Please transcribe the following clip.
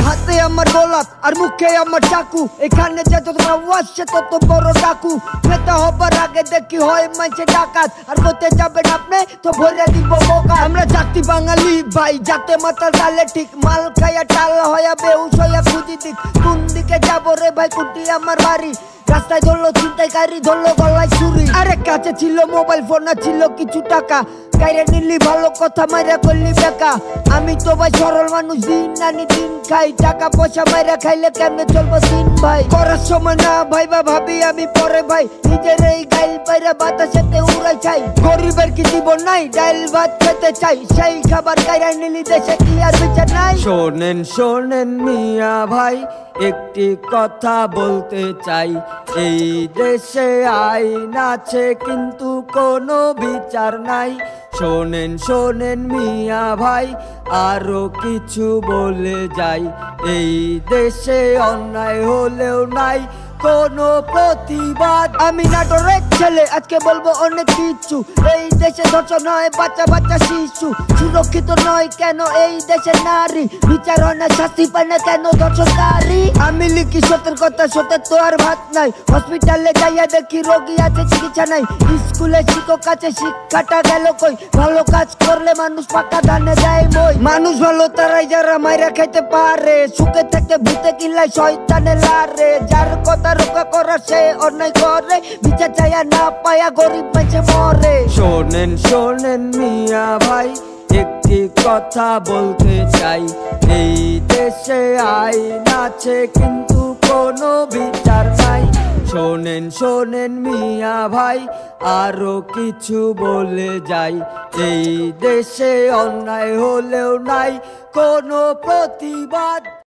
হাতে আমার গোলাপ আর মুখে আমার চাকু, এখানে যত আওয়াজ সে তত বড় ডাকু। নেতা হবার আগে দেখি হয় মাঝে ডাকাত, আর কোথায় যাবেন আপনি তো ভরে দিব বোকা। আমরা জাতি বাঙালি ভাই, যাতে মাতাল ডালে ঠিক, মাল খাইয়া টাল হইয়া বেউস হইয়া খুঁজি দিক। কোন দিকে যাবো রে ভাই, কুটি আমার বাড়ি। রাস্তায় ধরলো ছিনতাইকারী, ধরলো গলায় ছুরি। আরে কাছে ছিল মোবাইল ফোন, না ছিল কিছু টাকা। কাইরে নিলি ভালো কথা, মাইরা করলি বেকা। আমি তো ভাই সরল মানুষ, দিন আনি দিন খাই। টাকা পয়সা মাইরা খাইলে কেমনে চলবো দিন ভাই। করার সময় না ভাইবা ভাবি আমি পরে ভাই, নিজের এই গাইল পাইরা বাতাসেতে উড়াই চাই। গরিবের কি জীবন নাই, ডাইল ভাত খেতে চাই। সেই খাবার কাইরা নিলি, দেশে কি আর বিচার নাই? শোনেন শোনেন মিয়া ভাই, একটি কথা বলতে চাই। এই দেশে আইন আছে কিন্তু কোনো বিচার নাই। শোনেন শোনেন মিয়া ভাই, আরো কিছু বলে যাই। এই দেশে অন্যায় হলেও নাই কোনো প্রতিবাদ। আমি নাটোরের ছেলে, আজকে বলবো অনেক কিছু। এই দেশে ধর্ষণ হয় বাচ্চা বাচ্চা শিশু, সুরক্ষিত নয় কেন এই দেশে নারী? বিচার হয় না, শাস্তি পায় না কেন ধর্ষণকারী? আমি লিখি সত্যের কথা, সত্যের তো আর ভাত নাই। হসপিটালে যাইয়া দেখি রোগী আছে, চিকিৎসা নাই। স্কুলে শিক্ষক আছে, শিক্ষাটা গেল কই? ভালো কাজ করলে মানুষ পাকা ধানে দেয় মই। মানুষ ভালো তারাই যারা মাইরা খাইতে পারে, সুখে থেকে ভূতে কিল্লায় শয়তানে লারে। যার কথা রক্ষা করা সে অন্যায় করে, বিচার চাইয়া না পায়া গরিব বেঁচে মরে। শোনেন শোনেন মিয়া ভাই, একটি কথা বলতে চাই। এই দেশে আইন আছে কিন্তু কোনো বিচার নাই। শোনেন শোনেন মিয়া ভাই, আরো কিছু বলে যাই। এই দেশে অন্যায় হলেও নাই কোনো প্রতিবাদ।